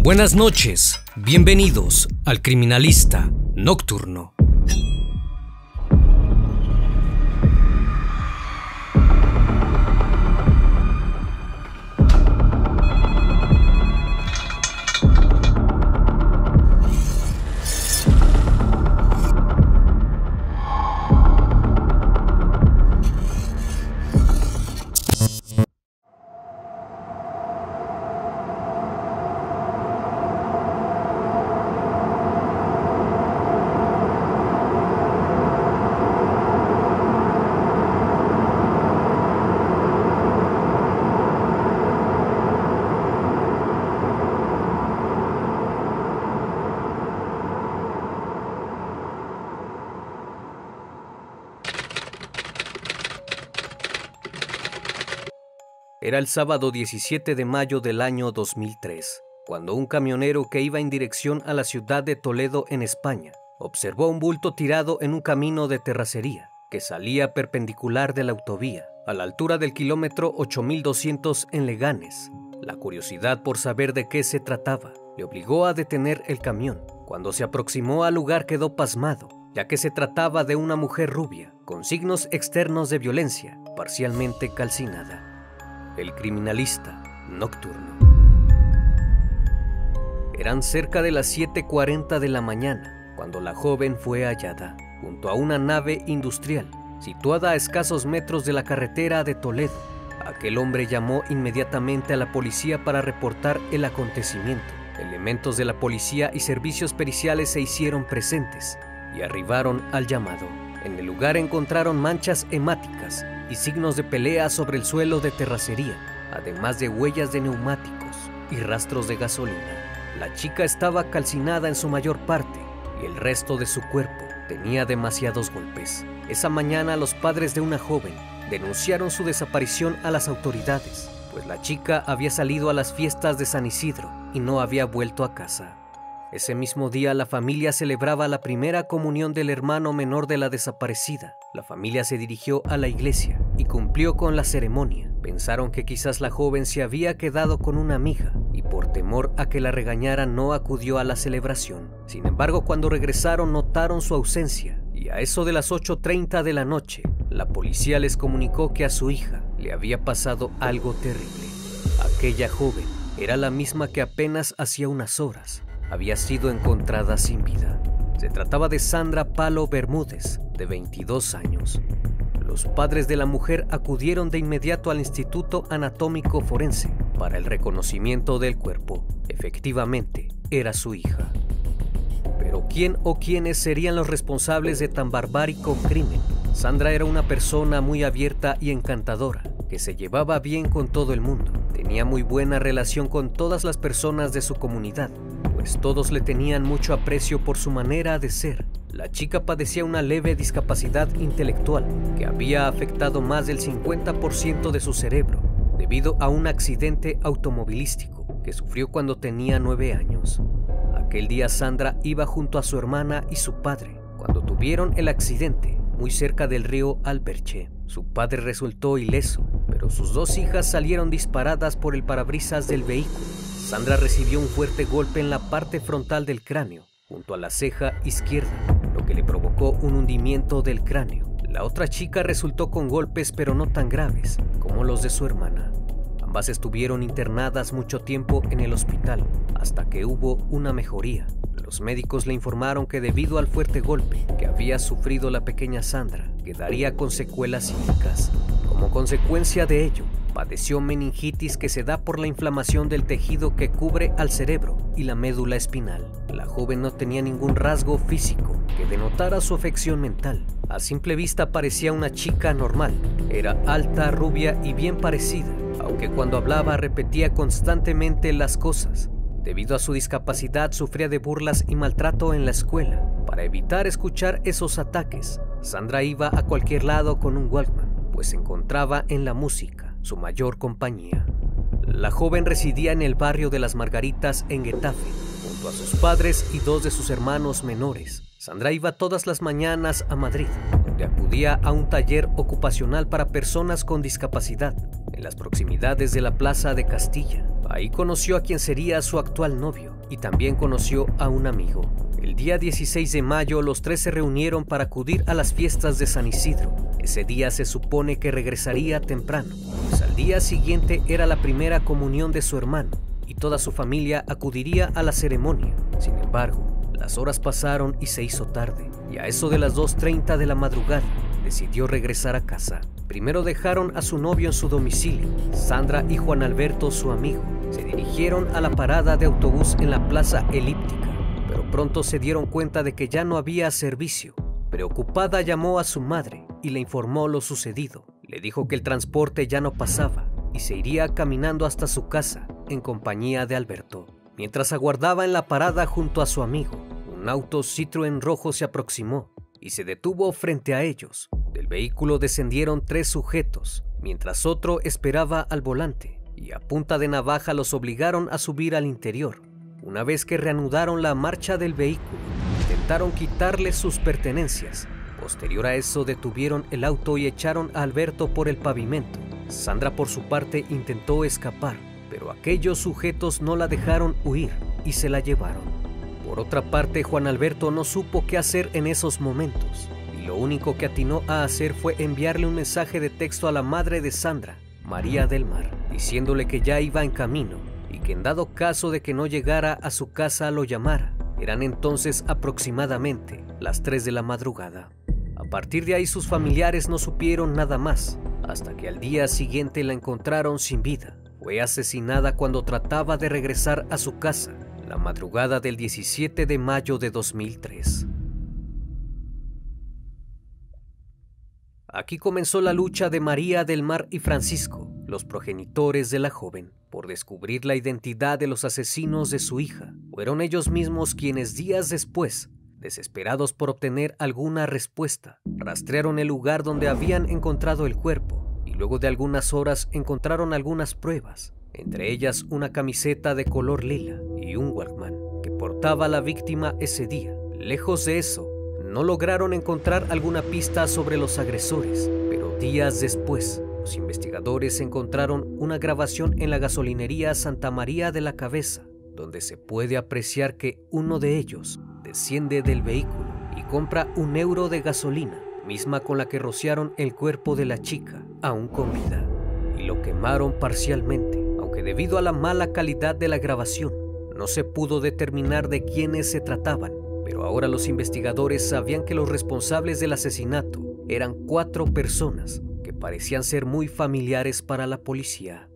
Buenas noches, bienvenidos al Criminalista Nocturno. Era el sábado 17 de mayo del año 2003, cuando un camionero que iba en dirección a la ciudad de Toledo, en España, observó un bulto tirado en un camino de terracería que salía perpendicular de la autovía, a la altura del kilómetro 8200 en Leganés. La curiosidad por saber de qué se trataba le obligó a detener el camión. Cuando se aproximó al lugar quedó pasmado, ya que se trataba de una mujer rubia, con signos externos de violencia, parcialmente calcinada. El Criminalista Nocturno. Eran cerca de las 7:40 de la mañana cuando la joven fue hallada junto a una nave industrial situada a escasos metros de la carretera de Toledo. Aquel hombre llamó inmediatamente a la policía para reportar el acontecimiento. Elementos de la policía y servicios periciales se hicieron presentes y arribaron al llamado. En el lugar encontraron manchas hemáticas y signos de pelea sobre el suelo de terracería, además de huellas de neumáticos y rastros de gasolina. La chica estaba calcinada en su mayor parte y el resto de su cuerpo tenía demasiados golpes. Esa mañana los padres de una joven denunciaron su desaparición a las autoridades, pues la chica había salido a las fiestas de San Isidro y no había vuelto a casa. Ese mismo día la familia celebraba la primera comunión del hermano menor de la desaparecida. La familia se dirigió a la iglesia y cumplió con la ceremonia. Pensaron que quizás la joven se había quedado con una amiga y por temor a que la regañaran no acudió a la celebración. Sin embargo, cuando regresaron notaron su ausencia y a eso de las 8:30 de la noche, la policía les comunicó que a su hija le había pasado algo terrible. Aquella joven era la misma que apenas hacía unas horas había sido encontrada sin vida. Se trataba de Sandra Palo Bermúdez, de 22 años. Los padres de la mujer acudieron de inmediato al Instituto Anatómico Forense para el reconocimiento del cuerpo. Efectivamente, era su hija. Pero ¿quién o quiénes serían los responsables de tan barbárico crimen? Sandra era una persona muy abierta y encantadora, que se llevaba bien con todo el mundo. Tenía muy buena relación con todas las personas de su comunidad, pues todos le tenían mucho aprecio por su manera de ser. La chica padecía una leve discapacidad intelectual que había afectado más del 50% de su cerebro debido a un accidente automovilístico que sufrió cuando tenía 9 años. Aquel día Sandra iba junto a su hermana y su padre cuando tuvieron el accidente muy cerca del río Alberche. Su padre resultó ileso, pero sus dos hijas salieron disparadas por el parabrisas del vehículo. Sandra recibió un fuerte golpe en la parte frontal del cráneo, junto a la ceja izquierda, lo que le provocó un hundimiento del cráneo. La otra chica resultó con golpes, pero no tan graves como los de su hermana. Ambas estuvieron internadas mucho tiempo en el hospital, hasta que hubo una mejoría. Los médicos le informaron que debido al fuerte golpe que había sufrido la pequeña Sandra, quedaría con secuelas psíquicas. Como consecuencia de ello, padeció meningitis que se da por la inflamación del tejido que cubre al cerebro y la médula espinal. La joven no tenía ningún rasgo físico que denotara su afección mental. A simple vista parecía una chica normal. Era alta, rubia y bien parecida, aunque cuando hablaba repetía constantemente las cosas. Debido a su discapacidad sufría de burlas y maltrato en la escuela. Para evitar escuchar esos ataques, Sandra iba a cualquier lado con un Walkman, pues se encontraba en la música su mayor compañía. La joven residía en el barrio de Las Margaritas en Getafe, junto a sus padres y 2 de sus hermanos menores. Sandra iba todas las mañanas a Madrid, donde acudía a un taller ocupacional para personas con discapacidad. En en las proximidades de la Plaza de Castilla. Ahí conoció a quien sería su actual novio y también conoció a un amigo. El día 16 de mayo los tres se reunieron para acudir a las fiestas de San Isidro. Ese día se supone que regresaría temprano, pues al día siguiente era la primera comunión de su hermano y toda su familia acudiría a la ceremonia. Sin embargo, las horas pasaron y se hizo tarde, y a eso de las 2:30 de la madrugada decidió regresar a casa. Primero dejaron a su novio en su domicilio. Sandra y Juan Alberto, su amigo, se dirigieron a la parada de autobús en la Plaza Elíptica, pero pronto se dieron cuenta de que ya no había servicio. Preocupada llamó a su madre y le informó lo sucedido. Le dijo que el transporte ya no pasaba y se iría caminando hasta su casa en compañía de Alberto. Mientras aguardaba en la parada junto a su amigo, un auto Citroën rojo se aproximó y se detuvo frente a ellos. Del vehículo descendieron 3 sujetos, mientras otro esperaba al volante, y a punta de navaja los obligaron a subir al interior. Una vez que reanudaron la marcha del vehículo, intentaron quitarles sus pertenencias. Posterior a eso detuvieron el auto y echaron a Alberto por el pavimento. Sandra por su parte intentó escapar, pero aquellos sujetos no la dejaron huir y se la llevaron. Por otra parte, Juan Alberto no supo qué hacer en esos momentos, y lo único que atinó a hacer fue enviarle un mensaje de texto a la madre de Sandra, María del Mar, diciéndole que ya iba en camino y que en dado caso de que no llegara a su casa lo llamara. Eran entonces aproximadamente las 3 de la madrugada. A partir de ahí sus familiares no supieron nada más, hasta que al día siguiente la encontraron sin vida. Fue asesinada cuando trataba de regresar a su casa, la madrugada del 17 de mayo de 2003. Aquí comenzó la lucha de María del Mar y Francisco, los progenitores de la joven, por descubrir la identidad de los asesinos de su hija. Fueron ellos mismos quienes días después, desesperados por obtener alguna respuesta, rastrearon el lugar donde habían encontrado el cuerpo y luego de algunas horas encontraron algunas pruebas, entre ellas una camiseta de color lila y un Walkman que portaba la víctima ese día. Lejos de eso, no lograron encontrar alguna pista sobre los agresores, pero días después, los investigadores encontraron una grabación en la gasolinería Santa María de la Cabeza, donde se puede apreciar que uno de ellos desciende del vehículo y compra €1 de gasolina, misma con la que rociaron el cuerpo de la chica, aún con vida, y lo quemaron parcialmente, aunque debido a la mala calidad de la grabación, no se pudo determinar de quiénes se trataban. Pero ahora los investigadores sabían que los responsables del asesinato eran 4 personas que parecían ser muy familiares para la policía.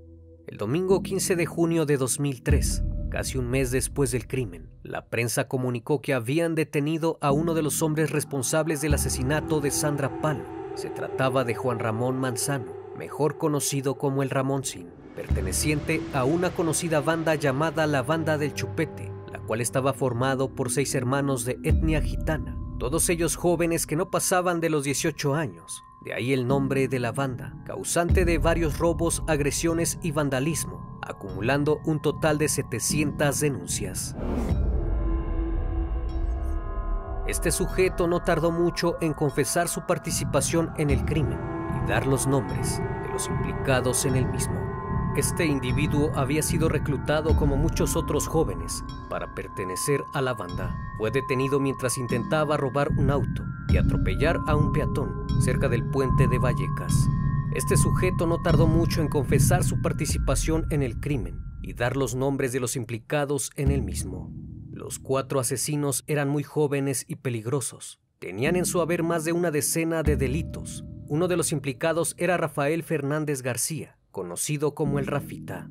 El domingo 15 de junio de 2003, casi un mes después del crimen, la prensa comunicó que habían detenido a uno de los hombres responsables del asesinato de Sandra Palo. Se trataba de Juan Ramón Manzano, mejor conocido como el Ramoncín, perteneciente a una conocida banda llamada la Banda del Chupete, la cual estaba formado por 6 hermanos de etnia gitana, todos ellos jóvenes que no pasaban de los 18 años. De ahí el nombre de la banda, causante de varios robos, agresiones y vandalismo, acumulando un total de 700 denuncias. Este sujeto no tardó mucho en confesar su participación en el crimen y dar los nombres de los implicados en el mismo. Este individuo había sido reclutado como muchos otros jóvenes para pertenecer a la banda. Fue detenido mientras intentaba robar un auto y atropellar a un peatón cerca del puente de Vallecas. Este sujeto no tardó mucho en confesar su participación en el crimen y dar los nombres de los implicados en el mismo. Los 4 asesinos eran muy jóvenes y peligrosos. Tenían en su haber más de una decena de delitos. Uno de los implicados era Rafael Fernández García, conocido como el Rafita,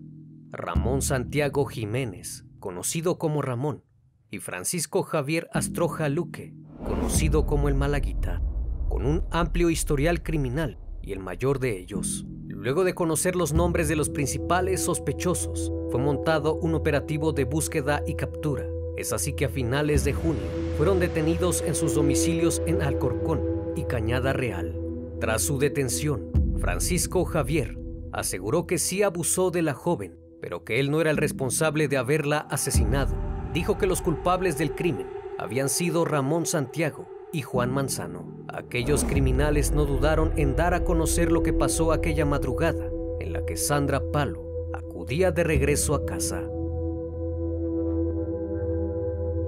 Ramón Santiago Jiménez, conocido como Ramón, y Francisco Javier Astroja Luque, conocido como el Malaguita, con un amplio historial criminal y el mayor de ellos. Luego de conocer los nombres de los principales sospechosos, fue montado un operativo de búsqueda y captura. Es así que a finales de junio fueron detenidos en sus domicilios en Alcorcón y Cañada Real. Tras su detención, Francisco Javier aseguró que sí abusó de la joven, pero que él no era el responsable de haberla asesinado. Dijo que los culpables del crimen habían sido Ramón Santiago y Juan Manzano. Aquellos criminales no dudaron en dar a conocer lo que pasó aquella madrugada en la que Sandra Palo acudía de regreso a casa.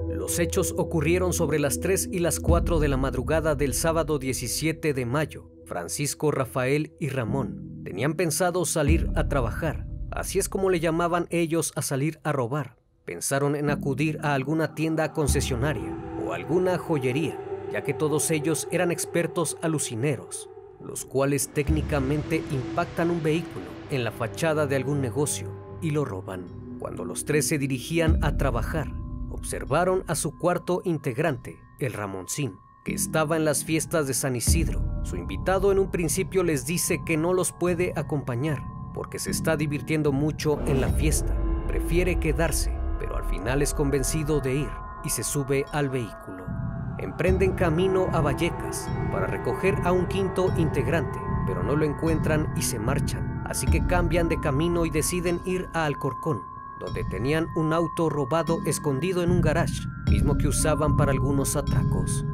Los hechos ocurrieron sobre las 3 y las 4 de la madrugada del sábado 17 de mayo. Francisco, Rafael y Ramón tenían pensado salir a trabajar. Así es como le llamaban ellos a salir a robar. Pensaron en acudir a alguna tienda concesionaria o alguna joyería, ya que todos ellos eran expertos alucineros, los cuales técnicamente impactan un vehículo en la fachada de algún negocio y lo roban. Cuando los 3 se dirigían a trabajar, observaron a su cuarto integrante, el Ramoncín, que estaba en las fiestas de San Isidro. Su invitado en un principio les dice que no los puede acompañar porque se está divirtiendo mucho en la fiesta. Prefiere quedarse, pero al final es convencido de ir y se sube al vehículo. Emprenden camino a Vallecas para recoger a un quinto integrante, pero no lo encuentran y se marchan. Así que cambian de camino y deciden ir a Alcorcón, donde tenían un auto robado escondido en un garage, mismo que usaban para algunos atracos.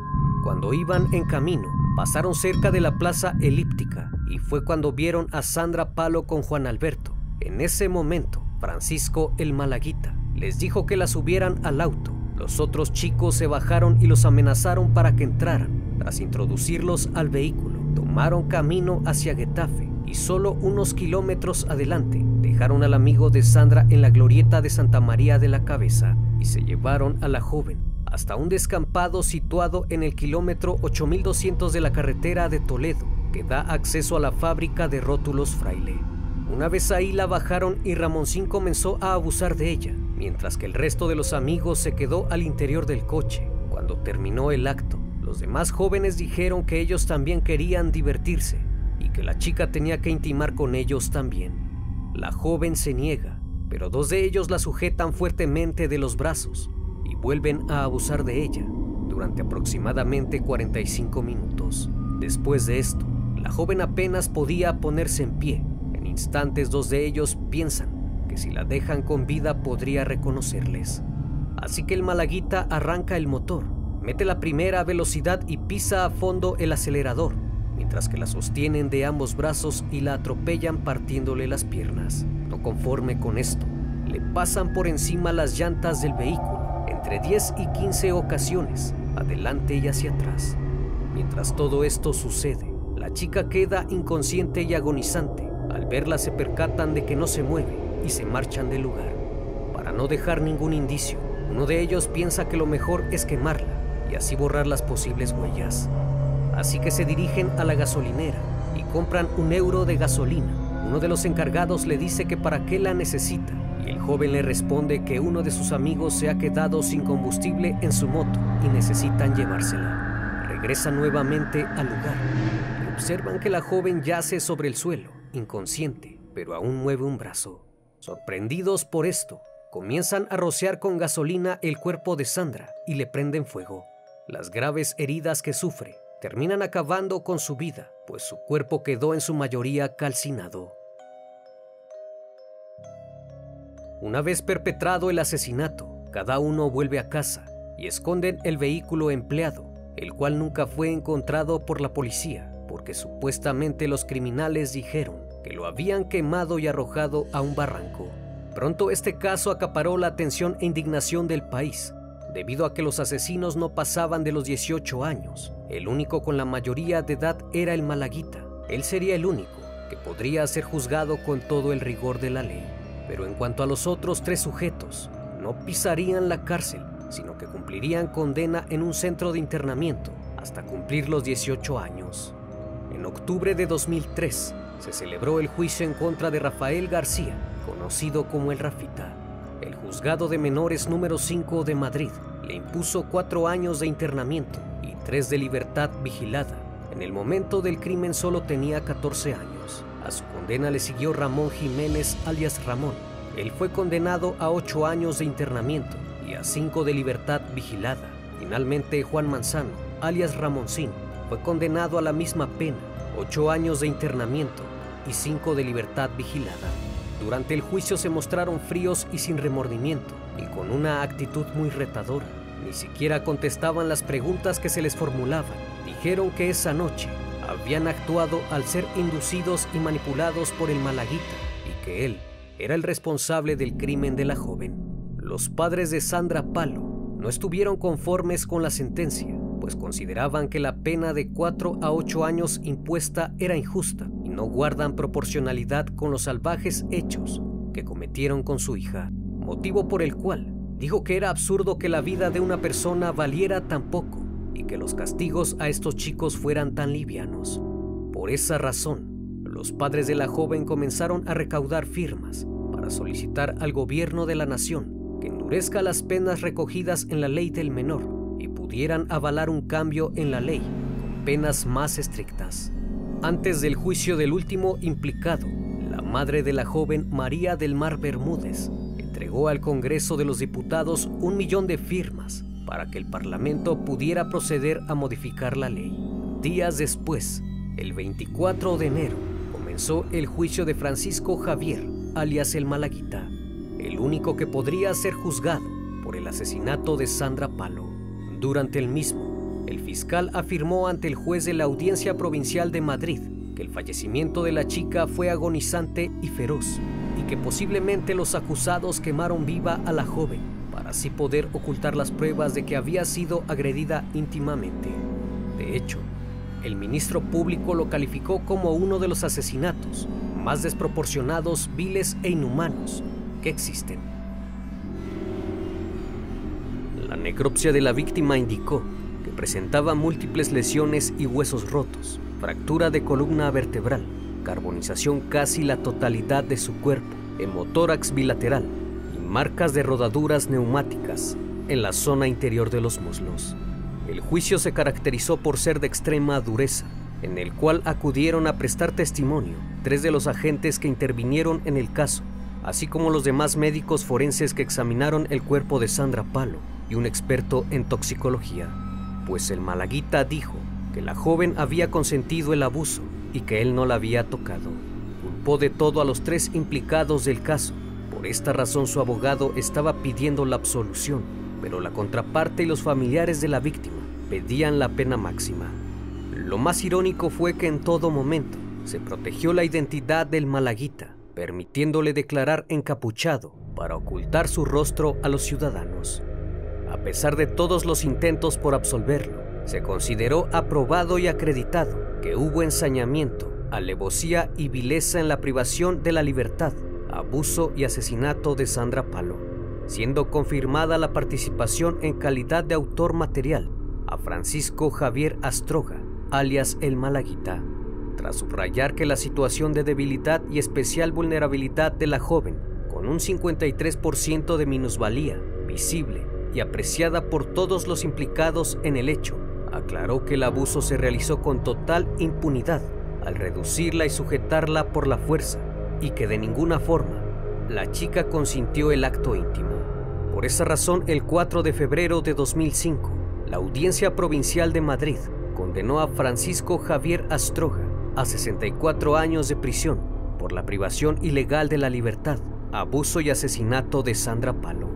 Cuando iban en camino, pasaron cerca de la Plaza Elíptica y fue cuando vieron a Sandra Palo con Juan Alberto. En ese momento, Francisco, el Malaguita, les dijo que la subieran al auto. Los otros chicos se bajaron y los amenazaron para que entraran. Tras introducirlos al vehículo, tomaron camino hacia Getafe y solo unos kilómetros adelante dejaron al amigo de Sandra en la glorieta de Santa María de la Cabeza y se llevaron a la joven hasta un descampado situado en el kilómetro 8200 de la carretera de Toledo, que da acceso a la fábrica de rótulos Fraile. Una vez ahí la bajaron y Ramoncín comenzó a abusar de ella, mientras que el resto de los amigos se quedó al interior del coche. Cuando terminó el acto, los demás jóvenes dijeron que ellos también querían divertirse y que la chica tenía que intimar con ellos también. La joven se niega, pero 2 de ellos la sujetan fuertemente de los brazos y vuelven a abusar de ella durante aproximadamente 45 minutos. Después de esto, la joven apenas podía ponerse en pie. En instantes 2 de ellos piensan que si la dejan con vida podría reconocerles. Así que el Malaguita arranca el motor, mete la primera velocidad y pisa a fondo el acelerador, mientras que la sostienen de ambos brazos y la atropellan partiéndole las piernas. No conforme con esto, le pasan por encima las llantas del vehículo entre 10 y 15 ocasiones, adelante y hacia atrás. Mientras todo esto sucede, la chica queda inconsciente y agonizante. Al verla se percatan de que no se mueve y se marchan del lugar. Para no dejar ningún indicio, uno de ellos piensa que lo mejor es quemarla y así borrar las posibles huellas. Así que se dirigen a la gasolinera y compran €1 de gasolina. Uno de los encargados le dice que para qué la necesita y el joven le responde que uno de sus amigos se ha quedado sin combustible en su moto y necesitan llevársela. Regresan nuevamente al lugar y observan que la joven yace sobre el suelo, inconsciente, pero aún mueve un brazo. Sorprendidos por esto, comienzan a rociar con gasolina el cuerpo de Sandra y le prenden fuego. Las graves heridas que sufre terminan acabando con su vida, pues su cuerpo quedó en su mayoría calcinado. Una vez perpetrado el asesinato, cada uno vuelve a casa y esconden el vehículo empleado, el cual nunca fue encontrado por la policía, porque supuestamente los criminales dijeron que lo habían quemado y arrojado a un barranco. Pronto este caso acaparó la atención e indignación del país, debido a que los asesinos no pasaban de los 18 años. El único con la mayoría de edad era el Malaguita. Él sería el único que podría ser juzgado con todo el rigor de la ley. Pero en cuanto a los otros 3 sujetos, no pisarían la cárcel, sino que cumplirían condena en un centro de internamiento hasta cumplir los 18 años. En octubre de 2003 se celebró el juicio en contra de Rafael García, conocido como el Rafita. El juzgado de menores número 5 de Madrid le impuso 4 años de internamiento y 3 de libertad vigilada. En el momento del crimen solo tenía 14 años. A su condena le siguió Ramón Jiménez, alias Ramón. Él fue condenado a 8 años de internamiento y a 5 de libertad vigilada. Finalmente, Juan Manzano, alias Ramoncín, fue condenado a la misma pena, 8 años de internamiento y 5 de libertad vigilada. Durante el juicio se mostraron fríos y sin remordimiento, y con una actitud muy retadora. Ni siquiera contestaban las preguntas que se les formulaban. Dijeron que esa noche habían actuado al ser inducidos y manipulados por el Malaguita que él era el responsable del crimen de la joven. Los padres de Sandra Palo no estuvieron conformes con la sentencia, pues consideraban que la pena de 4 a 8 años impuesta era injusta y no guardan proporcionalidad con los salvajes hechos que cometieron con su hija, motivo por el cual dijo que era absurdo que la vida de una persona valiera tan poco y que los castigos a estos chicos fueran tan livianos. Por esa razón, los padres de la joven comenzaron a recaudar firmas para solicitar al gobierno de la nación que endurezca las penas recogidas en la ley del menor y pudieran avalar un cambio en la ley con penas más estrictas. Antes del juicio del último implicado, la madre de la joven, María del Mar Bermúdez, entregó al Congreso de los Diputados 1 millón de firmas para que el Parlamento pudiera proceder a modificar la ley. Días después, el 24 de enero, comenzó el juicio de Francisco Javier, alias el Malaguita, el único que podría ser juzgado por el asesinato de Sandra Palo. Durante el mismo, el fiscal afirmó ante el juez de la Audiencia Provincial de Madrid que el fallecimiento de la chica fue agonizante y feroz, y que posiblemente los acusados quemaron viva a la joven para así poder ocultar las pruebas de que había sido agredida íntimamente. De hecho, el ministro público lo calificó como uno de los asesinatos más desproporcionados, viles e inhumanos que existen. La necropsia de la víctima indicó que presentaba múltiples lesiones y huesos rotos, fractura de columna vertebral, carbonización casi la totalidad de su cuerpo, hemotórax bilateral y marcas de rodaduras neumáticas en la zona interior de los muslos. El juicio se caracterizó por ser de extrema dureza, en el cual acudieron a prestar testimonio 3 de los agentes que intervinieron en el caso, así como los demás médicos forenses que examinaron el cuerpo de Sandra Palo y un experto en toxicología, pues el Malaguita dijo que la joven había consentido el abuso y que él no la había tocado. Culpó de todo a los 3 implicados del caso. Por esta razón su abogado estaba pidiendo la absolución, pero la contraparte y los familiares de la víctima pedían la pena máxima. Lo más irónico fue que en todo momento se protegió la identidad del Malaguita, permitiéndole declarar encapuchado para ocultar su rostro a los ciudadanos. A pesar de todos los intentos por absolverlo, se consideró aprobado y acreditado que hubo ensañamiento, alevosía y vileza en la privación de la libertad, abuso y asesinato de Sandra Palo, siendo confirmada la participación en calidad de autor material a Francisco Javier Astroga, alias el Malaguita, tras subrayar que la situación de debilidad y especial vulnerabilidad de la joven, con un 53% de minusvalía visible y apreciada por todos los implicados en el hecho, aclaró que el abuso se realizó con total impunidad al reducirla y sujetarla por la fuerza y que de ninguna forma la chica consintió el acto íntimo. Por esa razón, el 4 de febrero de 2005, la Audiencia Provincial de Madrid condenó a Francisco Javier Astroga a 64 años de prisión por la privación ilegal de la libertad, abuso y asesinato de Sandra Palo.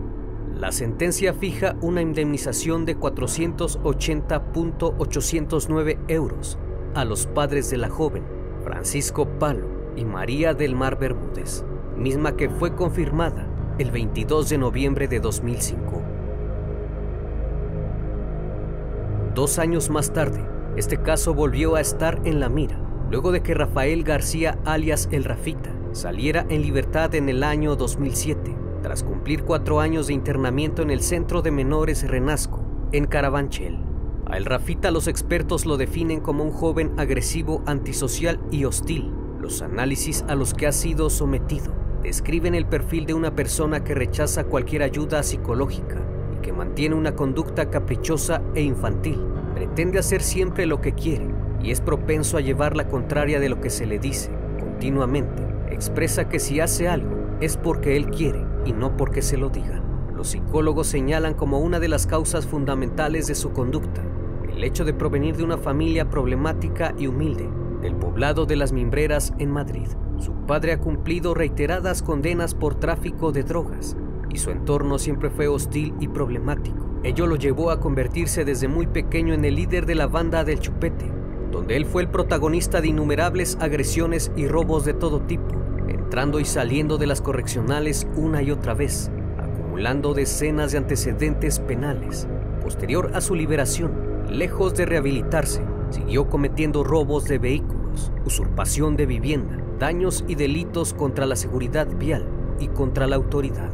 La sentencia fija una indemnización de 480.809 euros a los padres de la joven, Francisco Palo y María del Mar Bermúdez, misma que fue confirmada el 22 de noviembre de 2005. 2 años más tarde, este caso volvió a estar en la mira, luego de que Rafael García, alias El Rafita, saliera en libertad en el año 2007, tras cumplir 4 años de internamiento en el Centro de Menores Renasco, en Carabanchel. A El Rafita los expertos lo definen como un joven agresivo, antisocial y hostil. Los análisis a los que ha sido sometido describen el perfil de una persona que rechaza cualquier ayuda psicológica y que mantiene una conducta caprichosa e infantil. Pretende hacer siempre lo que quiere y es propenso a llevar la contraria de lo que se le dice continuamente. Expresa que si hace algo es porque él quiere y no porque se lo digan. Los psicólogos señalan como una de las causas fundamentales de su conducta el hecho de provenir de una familia problemática y humilde del poblado de Las Mimbreras en Madrid. Su padre ha cumplido reiteradas condenas por tráfico de drogas y su entorno siempre fue hostil y problemático. Ello lo llevó a convertirse desde muy pequeño en el líder de la banda del Chupete, donde él fue el protagonista de innumerables agresiones y robos de todo tipo, en entrando y saliendo de las correccionales una y otra vez, acumulando decenas de antecedentes penales. Posterior a su liberación, lejos de rehabilitarse, siguió cometiendo robos de vehículos, usurpación de vivienda, daños y delitos contra la seguridad vial y contra la autoridad,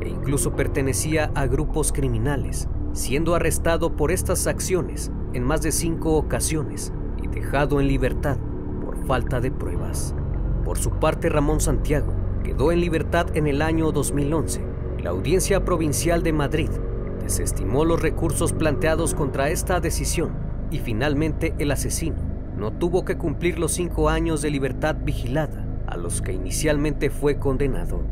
e incluso pertenecía a grupos criminales, siendo arrestado por estas acciones en más de 5 ocasiones y dejado en libertad por falta de pruebas. Por su parte, Ramón Santiago quedó en libertad en el año 2011. La Audiencia Provincial de Madrid desestimó los recursos planteados contra esta decisión y finalmente el asesino no tuvo que cumplir los 5 años de libertad vigilada a los que inicialmente fue condenado.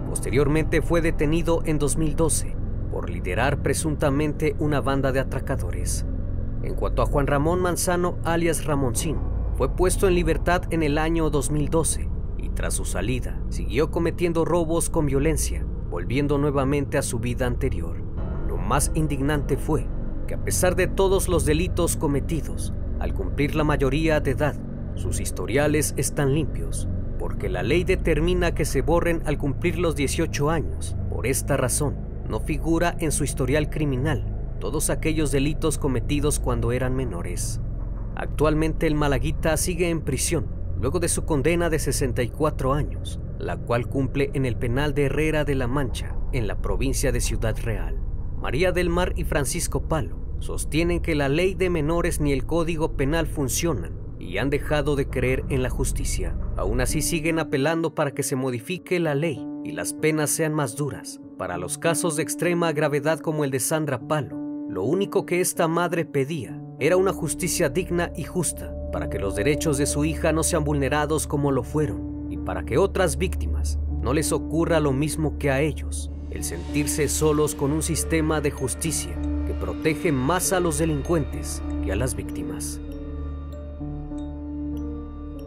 Posteriormente fue detenido en 2012 por liderar presuntamente una banda de atracadores. En cuanto a Juan Ramón Manzano, alias Ramoncín, fue puesto en libertad en el año 2012 y tras su salida siguió cometiendo robos con violencia, volviendo nuevamente a su vida anterior. Lo más indignante fue que a pesar de todos los delitos cometidos, al cumplir la mayoría de edad, sus historiales están limpios, porque la ley determina que se borren al cumplir los 18 años. Por esta razón, no figura en su historial criminal todos aquellos delitos cometidos cuando eran menores. Actualmente el malaguita sigue en prisión, luego de su condena de 64 años, la cual cumple en el penal de Herrera de la Mancha, en la provincia de Ciudad Real. María del Mar y Francisco Palo sostienen que la ley de menores ni el Código Penal funcionan y han dejado de creer en la justicia. Aún así siguen apelando para que se modifique la ley y las penas sean más duras. Para los casos de extrema gravedad como el de Sandra Palo, lo único que esta madre pedía era una justicia digna y justa para que los derechos de su hija no sean vulnerados como lo fueron y para que otras víctimas no les ocurra lo mismo que a ellos, el sentirse solos con un sistema de justicia que protege más a los delincuentes que a las víctimas.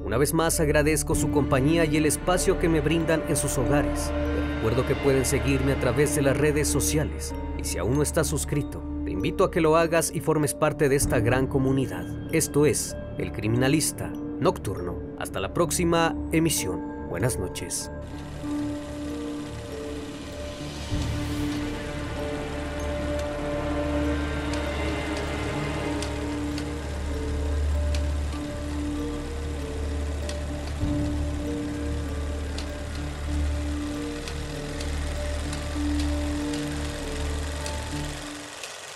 Una vez más agradezco su compañía y el espacio que me brindan en sus hogares. Les recuerdo que pueden seguirme a través de las redes sociales y si aún no estás suscrito, te invito a que lo hagas y formes parte de esta gran comunidad. Esto es El Criminalista Nocturno. Hasta la próxima emisión. Buenas noches.